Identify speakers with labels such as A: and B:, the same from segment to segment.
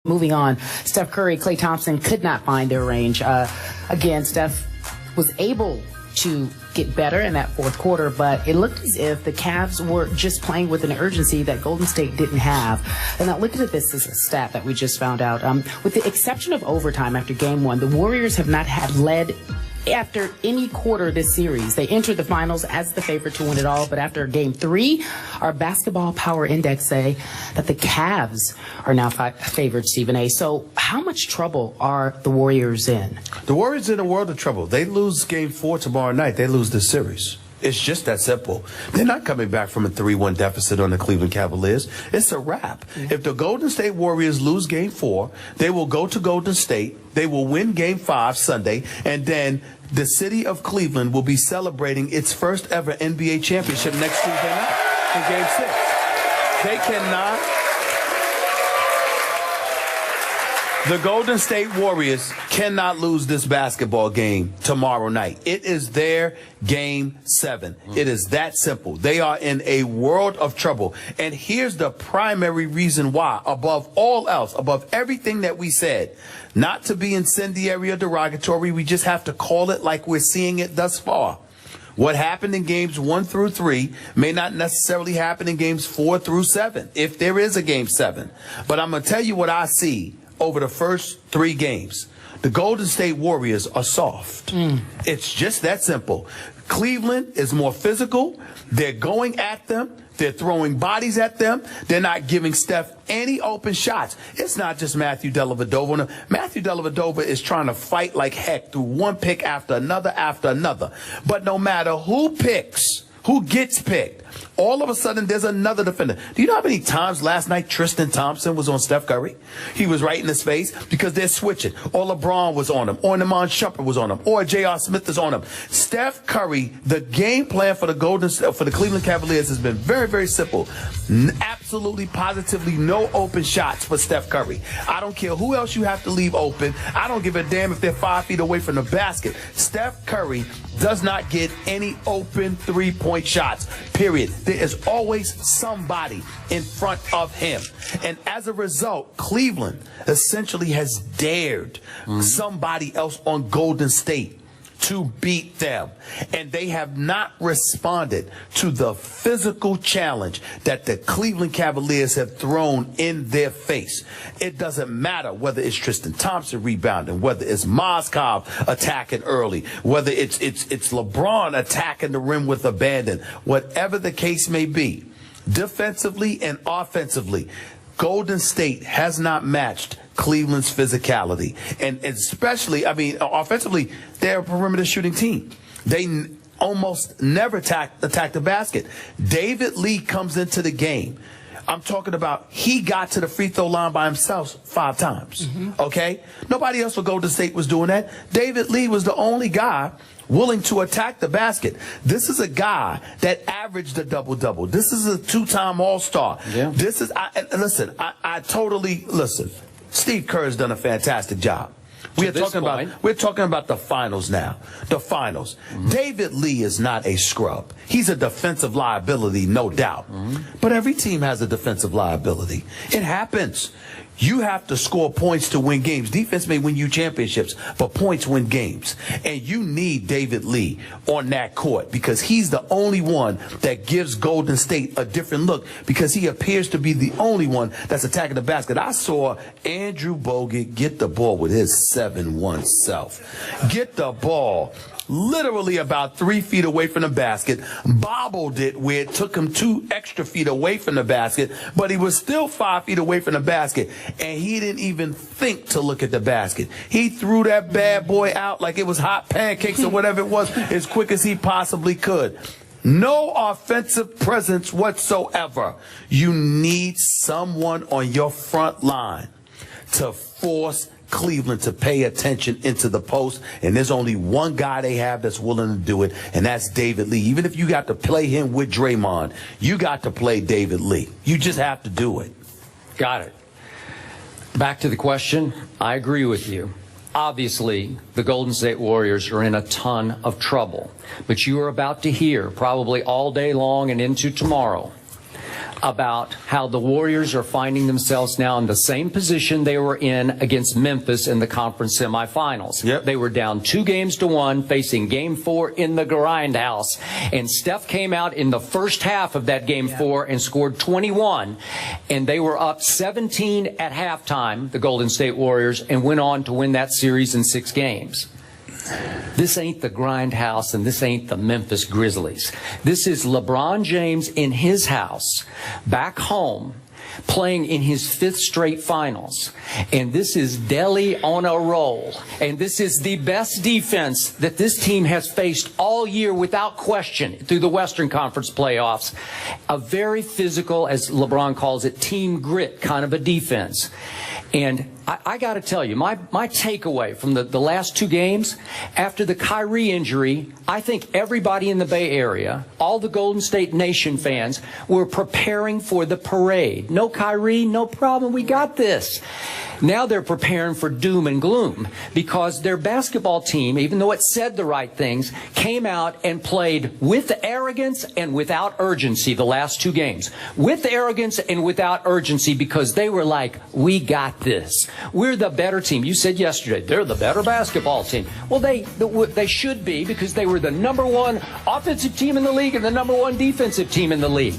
A: Moving on, Steph Curry, Klay Thompson could not find their range. Again, Steph was able to get better in that fourth quarter, but it looked as if the Cavs were just playing with an urgency that Golden State didn't have. And now looking at this as a stat that we just found out, with the exception of overtime after game one, the Warriors have not had led after any quarter this series. They entered the finals as the favorite to win it all, but after game three, our basketball power index say that the Cavs are now favored, Stephen A. So how much trouble are the Warriors in?
B: The Warriors are in a world of trouble. They lose game 4 tomorrow night. They lose the series. It's just that simple. They're not coming back from a 3-1 deficit on the Cleveland Cavaliers. It's a wrap. If the Golden State Warriors lose game 4, they will go to Golden State. They will win game 5 Sunday, and then the city of Cleveland will be celebrating its first ever NBA championship next Tuesday night in game 6. They cannot. The Golden State Warriors cannot lose this basketball game tomorrow night. It is their game 7. It is that simple. They are in a world of trouble. And here's the primary reason why, above all else, above everything that we said, not to be incendiary or derogatory, we just have to call it like we're seeing it thus far. What happened in games 1 through 3 may not necessarily happen in games 4 through 7, if there is a game 7. But I'm going to tell you what I see over the first 3 games. The Golden State Warriors are soft. It's just that simple. Cleveland is more physical. They're going at them. They're throwing bodies at them. They're not giving Steph any open shots. It's not just Matthew Dellavedova. Matthew Dellavedova is trying to fight like heck through one pick after another after another. But no matter who picks, who gets picked, all of a sudden there's another defender. Do you know how many times last night Tristan Thompson was on Steph Curry? He was right in his face because they're switching. Or LeBron was on him. Or Iman Shumpert was on him. Or J.R. Smith is on him. Steph Curry, the game plan for the Cleveland Cavaliers has been very, very simple. Absolutely, positively no open shots for Steph Curry. I don't care who else you have to leave open. I don't give a damn if they're 5 feet away from the basket. Steph Curry does not get any open three-point shots, period. There is always somebody in front of him. And as a result, Cleveland essentially has dared somebody else on Golden State to beat them. And they have not responded to the physical challenge that the Cleveland Cavaliers have thrown in their face. It doesn't matter whether it's Tristan Thompson rebounding, whether it's Mozgov attacking early, whether it's LeBron attacking the rim with abandon, whatever the case may be, defensively and offensively, Golden State has not matched Cleveland's physicality. And especially, I mean, offensively, they're a perimeter shooting team. They almost never attack the basket. David Lee comes into the game. I'm talking about he got to the free throw line by himself 5 times. Okay? Nobody else for Golden State was doing that. David Lee was the only guy willing to attack the basket. This is a guy that averaged a double-double. This is a 2-time All-Star. Yeah. This is, I totally, listen, Steve Kerr has done a fantastic job. We're talking about the finals now. The finals. David Lee is not a scrub. He's a defensive liability, no doubt. But every team has a defensive liability. It happens. You have to score points to win games. Defense may win you championships, but points win games. And you need David Lee on that court because he's the only one that gives Golden State a different look because he appears to be the only one that's attacking the basket. I saw Andrew Bogut get the ball with his 7'1" self. Get the ball literally about 3 feet away from the basket, bobbled it where it took him 2 extra feet away from the basket, but he was still 5 feet away from the basket, and he didn't even think to look at the basket. He threw that bad boy out like it was hot pancakes or whatever it was as quick as he possibly could. No offensive presence whatsoever. You need someone on your front line to force Cleveland to pay attention into the post, and there's only one guy they have that's willing to do it, and that's David Lee. Even if you got to play him with Draymond, you got to play David Lee. You just have to do it.
C: Got it. Back to the question, I agree with you. Obviously, the Golden State Warriors are in a ton of trouble, but you are about to hear, probably all day long and into tomorrow, about how the Warriors are finding themselves now in the same position they were in against Memphis in the conference semifinals.
B: Yep.
C: They were down 2-1 facing Game 4 in the grindhouse. And Steph came out in the first half of that Game 4 and scored 21. And they were up 17 at halftime, the Golden State Warriors, and went on to win that series in 6 games. This ain't the grindhouse, and this ain't the Memphis Grizzlies. This is LeBron James in his house, back home, playing in his 5th straight finals. And this is Delhi on a roll. And this is the best defense that this team has faced all year without question through the Western Conference playoffs. A very physical, as LeBron calls it, team grit kind of a defense. And I got to tell you, my takeaway from the last 2 games, after the Kyrie injury, I think everybody in the Bay Area, all the Golden State Nation fans, were preparing for the parade. No Kyrie, no problem, we got this. Now they're preparing for doom and gloom because their basketball team, even though it said the right things, came out and played with arrogance and without urgency the last 2 games. With arrogance and without urgency because they were like, we got this. We're the better team. You said yesterday, they're the better basketball team. Well, they should be because they were the #1 offensive team in the league and the #1 defensive team in the league.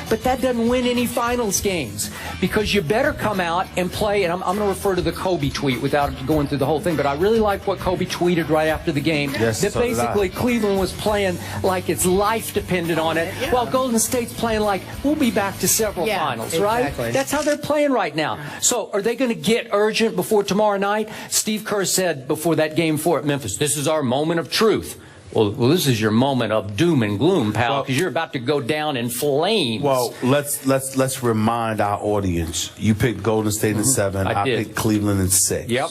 C: But that doesn't win any finals games because you better come out and play, and I'm going to refer to the Kobe tweet without going through the whole thing, but I really like what Kobe tweeted right after the game.
B: Yes,
C: that
B: so
C: basically Cleveland was playing like its life depended on it, while Golden State's playing like we'll be back to several finals, right? That's how they're playing right now. So are they going to get urgent before tomorrow night? Steve Kerr said before that Game 4 at Memphis, this is our moment of truth. Well, this is your moment of doom and gloom, pal, because you're about to go down in flames.
B: Well, let's remind our audience. You picked Golden State in 7. I picked Cleveland in 6.
C: Yep.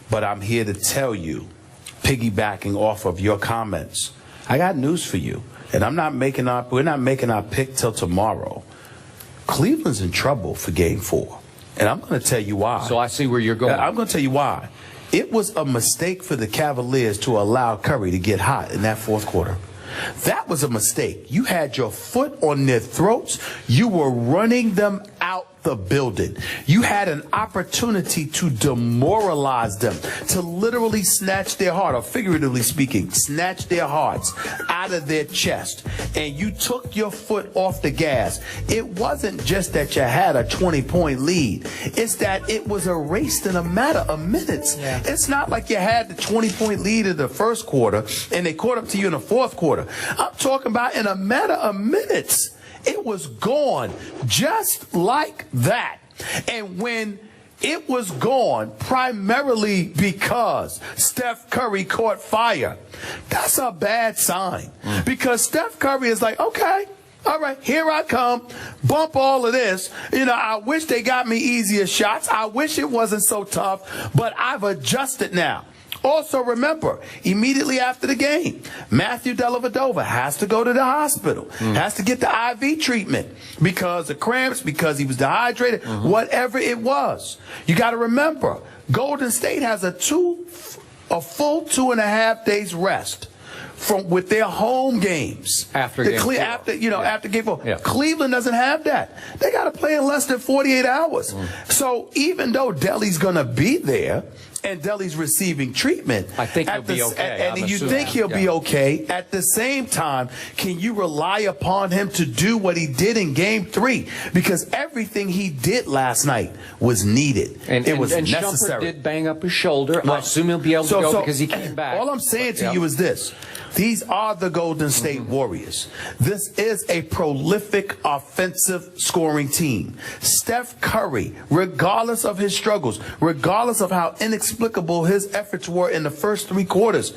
B: But I'm here to tell you, piggybacking off of your comments, I got news for you. And we're not making our pick till tomorrow. Cleveland's in trouble for Game 4. And I'm going to tell you why.
C: So I see where you're going.
B: I'm going to tell you why. It was a mistake for the Cavaliers to allow Curry to get hot in that 4th quarter. That was a mistake. You had your foot on their throats. You were running them out the building. You had an opportunity to demoralize them, to literally snatch their heart, or figuratively speaking, snatch their hearts out of their chest. And you took your foot off the gas. It wasn't just that you had a 20-point lead. It's that it was erased in a matter of minutes. Yeah. It's not like you had the 20-point lead in the 1st quarter and they caught up to you in the 4th quarter. I'm talking about in a matter of minutes. It was gone just like that. And when it was gone primarily because Steph Curry caught fire, that's a bad sign. Because Steph Curry is like, okay, all right, here I come. Bump all of this. You know, I wish they got me easier shots. I wish it wasn't so tough, but I've adjusted now. Also, remember, immediately after the game, Matthew Dellavedova has to go to the hospital, has to get the IV treatment because of cramps, because he was dehydrated, whatever it was. You got to remember, Golden State has a full 2.5 days rest with their home games
C: after Game 4.
B: After Game 4.
C: Yeah.
B: Cleveland doesn't have that. They got to play in less than 48 hours. So even though Delly's going to be there, and Delly's receiving treatment,
C: I think he'll be okay.
B: And you think he'll be okay. At the same time, can you rely upon him to do what he did in Game 3? Because everything he did last night was needed. And it was necessary.
C: Shumpert did bang up his shoulder. I assume he'll be able to go because he came back.
B: All I'm saying to you is this. These are the Golden State Warriors. This is a prolific offensive scoring team. Steph Curry, regardless of his struggles, regardless of how inexplicable his efforts were in the first 3 quarters,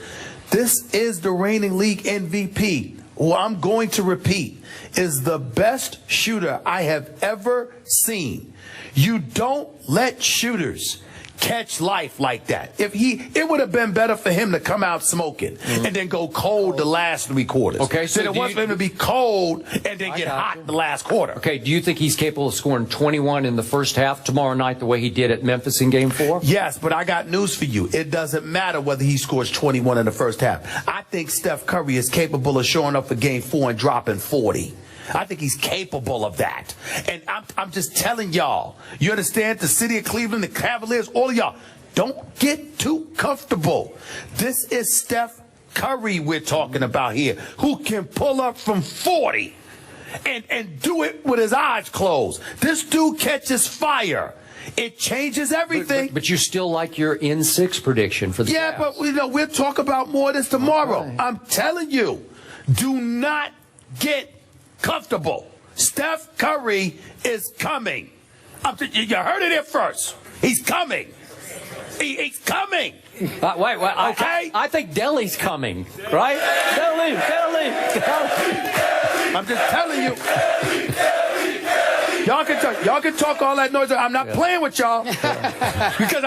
B: this is the reigning league MVP, who I'm going to repeat is the best shooter I have ever seen. You don't let shooters catch life like that. It would have been better for him to come out smoking and then go cold the last 3 quarters.
C: Okay, so
B: it was for him to be cold and then get hot the last quarter.
C: Okay, do you think he's capable of scoring 21 in the first half tomorrow night the way he did at Memphis in Game 4?
B: Yes, but I got news for you. It doesn't matter whether he scores 21 in the first half. I think Steph Curry is capable of showing up for Game 4 and dropping 40. I think he's capable of that. And I'm just telling y'all, you understand? The city of Cleveland, the Cavaliers, all of y'all, don't get too comfortable. This is Steph Curry we're talking about here, who can pull up from 40 and do it with his eyes closed. This dude catches fire. It changes everything.
C: But you still like your N6 prediction for the
B: Yeah,
C: Cavs.
B: but we'll talk about more of this tomorrow. Okay. I'm telling you, do not get comfortable. Steph Curry is coming. You heard it here first. He's coming. He's coming.
C: Wait.
B: Okay?
C: I think Delhi's coming, right? Delhi.
B: I'm just telling you. Y'all can talk all that noise. I'm not playing with y'all because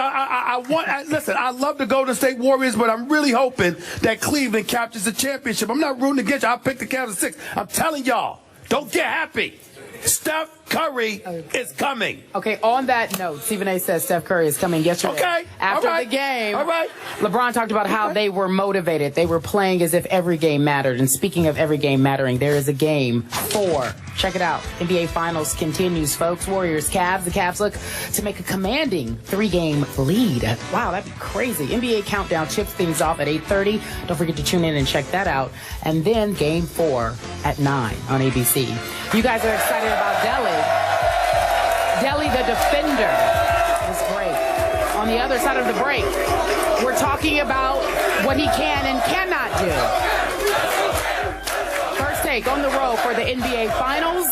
B: listen, I love the Golden State Warriors, but I'm really hoping that Cleveland captures the championship. I'm not rooting against you. I'll pick the Cavs at 6. I'm telling y'all, don't get happy. Steph Curry is coming.
A: Okay, on that note, Stephen A. says Steph Curry is coming yesterday.
B: Okay.
A: After the game, LeBron talked about how they were motivated. They were playing as if every game mattered. And speaking of every game mattering, there is a game 4. Check it out. NBA Finals continues, folks. Warriors, Cavs. The Cavs look to make a commanding 3-game lead. Wow, that'd be crazy. NBA Countdown chips things off at 8:30. Don't forget to tune in and check that out. And then game 4 at 9 on ABC. You guys are excited about Delhi. Delhi, the defender, is great. On the other side of the break, we're talking about what he can and cannot do. First Take on the road for the NBA Finals.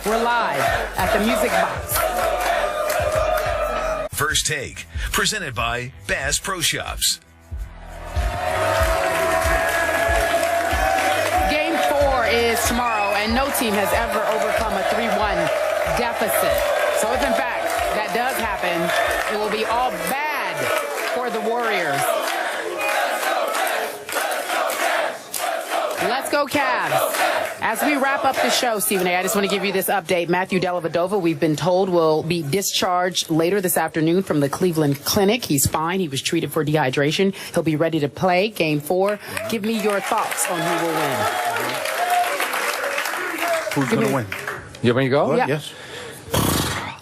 A: We're live at the Music Box.
D: First Take, presented by Bass Pro Shops.
A: Game 4 is tomorrow, and no team has ever overcome a 3-1 deficit. So if in fact that does happen, it will be all bad for the Warriors. Let's go Cavs. As we wrap up the show, Stephen A., I just want to give you this update. Matthew Dellavedova, we've been told, will be discharged later this afternoon from the Cleveland Clinic. He's fine. He was treated for dehydration. He'll be ready to play Game 4. Give me your thoughts on who will win.
B: Who's going to win?
C: You want me to go?
A: Yeah.
B: Yes.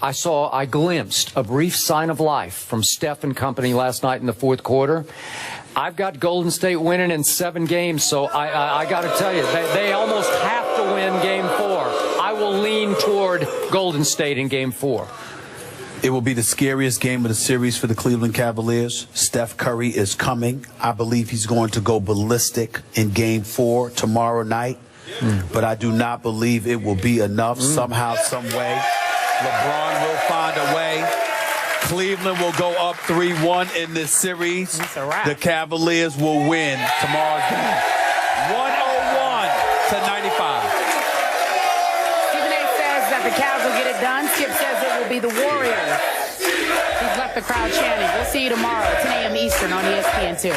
C: I glimpsed a brief sign of life from Steph and company last night in the fourth quarter. I've got Golden State winning in 7 games, so I got to tell you, they almost have to win Game 4. I will lean toward Golden State in Game 4.
B: It will be the scariest game of the series for the Cleveland Cavaliers. Steph Curry is coming. I believe he's going to go ballistic in Game 4 tomorrow night. But I do not believe it will be enough somehow, some way. LeBron will find a way. Cleveland will go up 3-1 in this series. The Cavaliers will win tomorrow's game. 101-95.
A: Stephen A. says that the Cavs will get it done. Skip says it will be the Warriors. He's left the crowd chanting. We'll see you tomorrow, 10 a.m. Eastern on ESPN2.